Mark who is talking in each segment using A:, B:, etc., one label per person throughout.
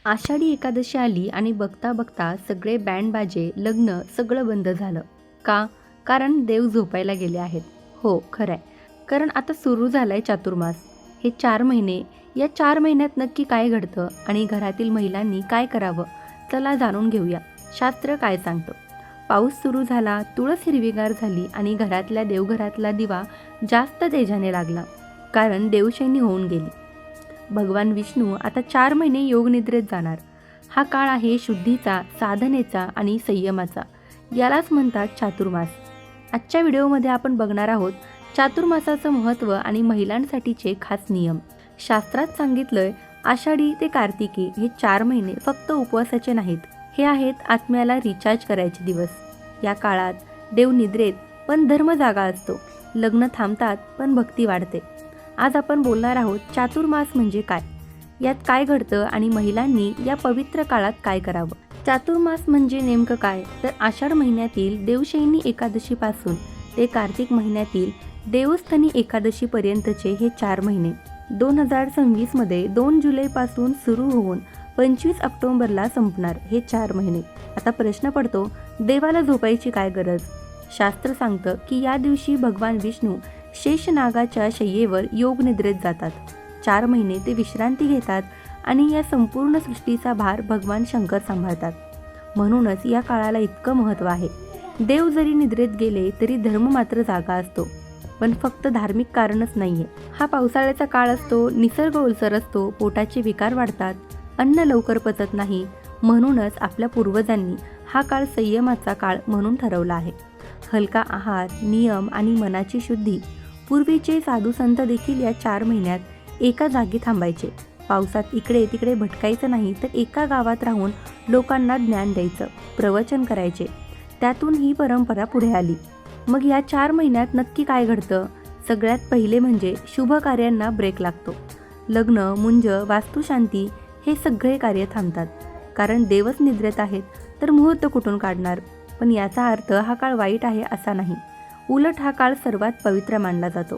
A: आषाढी एकादशी आली आणि बघता बघता सगळे बँड बाजे, लग्न सगळं बंद झालं. का? कारण देव झोपायला गेले आहेत. हो, खरंय. कारण आता सुरू झालाय चातुर्मास. हे 4 महिने, या 4 महिन्यात नक्की काय घडतं आणि घरातील महिलांनी काय करावं? चला जाणून घेऊया. शास्त्र काय सांगतं? पाऊस सुरू झाला, तुळस हिरवीगार झाली आणि घरातल्या देवघरातला दिवा जास्त तेजाने लागला. कारण देवशयनी होऊन गेली. भगवान विष्णू आता 4 महिने योगनिद्रेत जाणार. हा काळ आहे शुद्धीचा, साधनेचा आणि संयमाचा. यालाच म्हणतात चातुर्मास. आजच्या व्हिडिओमध्ये आपण बघणार आहोत चातुर्मासाचं महत्त्व आणि महिलांसाठीचे खास नियम. शास्त्रात सांगितलंय आषाढी ते कार्तिकी हे 4 महिने फक्त उपवासाचे नाहीत. हे आहेत आत्म्याला रिचार्ज करायचे दिवस. या काळात देव निद्रेत पण धर्म जागा असतो. लग्न थांबतात पण भक्ती वाढते. आज आपण बोलणार आहोत चातुर्मास म्हणजे काय, यात काय घडतं आणि महिलांनी या पवित्र काळात काय करावं. चातुर्मास म्हणजे नेमकं काय, तर आषाढ महिन्यातील देवशयनी एकादशीपासून ते कार्तिक महिन्यातील देवस्थानी एकादशीपर्यंतचे हे 4 महिने 2026 मध्ये 2 जुलैपासून सुरू होऊन 25 ऑक्टोबरला संपणार. हे 4 महिने. आता प्रश्न पडतो, देवाला झोपायची काय गरज? शास्त्र सांगतं की या दिवशी भगवान विष्णू शेषनागाच्या शय्येवर योगनिद्रेत जातात. 4 महिने ते विश्रांती घेतात आणि या संपूर्ण सृष्टीचा भार भगवान शंकर सांभाळतात. म्हणूनच या काळाला इतकं महत्त्व आहे. देव जरी निद्रेत गेले तरी धर्म मात्र जागा असतो. पण फक्त धार्मिक कारणच नाहीये. हा पावसाळ्याचा काळ असतो, निसर्ग ओलसर असतो, पोटाचे विकार वाढतात, अन्न लवकर पचत नाही. म्हणूनच आपल्या पूर्वजांनी हा काळ संयमाचा काळ म्हणून ठरवला आहे. हलका आहार, नियम आणि मनाची शुद्धी. पूर्वीचे साधू संत देखील या 4 महिन्यात एका जागी थांबायचे. पावसात इकडे तिकडे भटकायचं नाही, तर एका गावात राहून लोकांना ज्ञान द्यायचं, प्रवचन करायचे. त्यातून ही परंपरा पुढे आली. मग या 4 महिन्यात नक्की काय घडतं? सगळ्यात पहिले म्हणजे शुभ कार्यांना ब्रेक लागतो. लग्न, मुंज, वास्तुशांती हे सगळे कार्य थांबतात. कारण देवच निद्रेत आहेत, तर मुहूर्त कुठून काढणार? पण याचा अर्थ हा काळ वाईट आहे असा नाही. उलट हा काळ सर्वात पवित्र मानला जातो.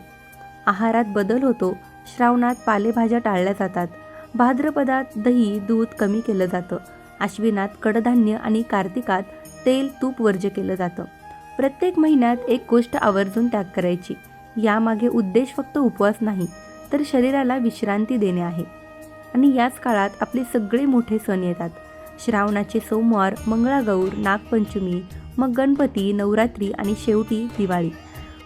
A: आहारात बदल होतो. श्रावणात पालेभाज्या टाळल्या जातात. भाद्रपदात दही, दूध कमी केलं जातं. आश्विनात कडधान्य आणि कार्तिकात तेल, तूप वर्ज्य केलं जातं. प्रत्येक महिन्यात एक गोष्ट आवर्जून त्याग करायची. यामागे उद्देश फक्त उपवास नाही, तर शरीराला विश्रांती देणे आहे. आणि याच काळात आपले सगळे मोठे सण येतात. श्रावणाचे सोमवार, मंगळागौर, नागपंचमी, मग गणपती, नवरात्री आणि शेवटी दिवाळी.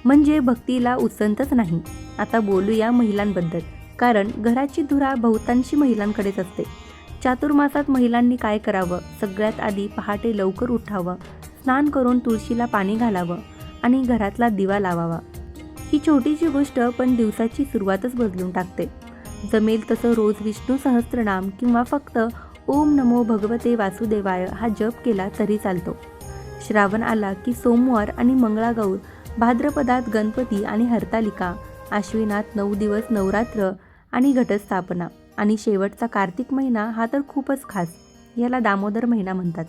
A: म्हणजे भक्तीला उसंतच नाही. आता बोलूया महिलांबद्दल, कारण घराची धुरा बहुतांशी महिलांकडेच असते. चातुर्मासात महिलांनी काय करावं? सगळ्यात आधी पहाटे लवकर उठावं, स्नान करून तुळशीला पाणी घालावं आणि घरातला दिवा लावावा. ही छोटीशी गोष्ट पण दिवसाची सुरुवातच बदलून टाकते. जमेल तसं रोज विष्णू सहस्त्रनाम किंवा फक्त ओम नमो भगवते वासुदेवाय हा जप केला तरी चालतो. श्रावण आला की सोमवार आणि मंगळागौर, भाद्रपदात गणपती आणि हरतालिका, आश्विनात 9 दिवस नवरात्र आणि घटस्थापना आणि शेवटचा कार्तिक महिना हा तर खूपच खास. याला दामोदर महिना म्हणतात.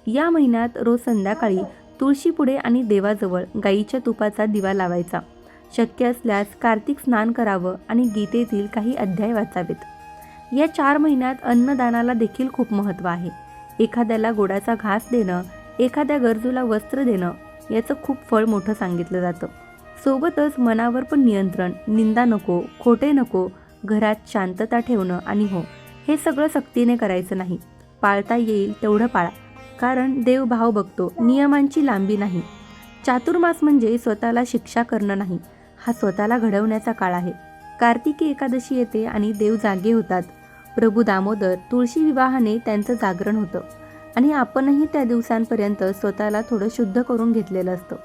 A: या महिन्यात रोज संध्याकाळी तुळशीपुढे आणि देवाजवळ गाईच्या तुपाचा दिवा लावायचा. शक्य असल्यास कार्तिक स्नान करावं आणि गीतेतील काही अध्याय वाचावेत. या 4 महिन्यात अन्नदानाला देखील खूप महत्त्व आहे. एखाद्याला गोडाचा घास देणं, एखाद्या गरजूला वस्त्र देणं, याचं खूप फळ मोठं सांगितलं जातं. सोबतच मनावर पण नियंत्रण, निंदा नको, खोटे नको, घरात शांतता ठेवणं आणि हो, हे सगळं सक्तीने करायचं नाही. पाळता येईल तेवढं पाळा. कारण देव भाव बघतो, नियमांची लांबी नाही. चातुर्मास म्हणजे स्वतःला शिक्षा करणं नाही, हा स्वतःला घडवण्याचा काळ आहे. कार्तिकी एकादशी येते आणि देव जागे होतात. प्रभू दामोदर तुळशी विवाहाने त्यांचं जागरण होतं आणि आपणही त्या दिवसांपर्यंत स्वतःला थोडं शुद्ध करून घेतलेलं असतं.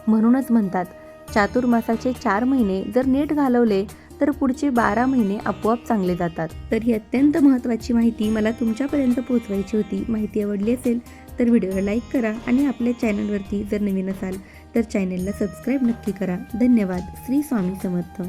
A: म्हणूनच म्हणतात चातुर्मासाचे 4 महिने जर नीट घालवले तर पुढचे 12 महिने आपोआप चांगले जातात. तर ही अत्यंत महत्त्वाची माहिती मला तुमच्यापर्यंत पोहोचवायची होती. माहिती आवडली असेल तर व्हिडिओला लाईक करा आणि आपल्या चॅनलवरती जर नवीन असाल तर चॅनलला सबस्क्राईब नक्की करा. धन्यवाद. श्री स्वामी समर्थ.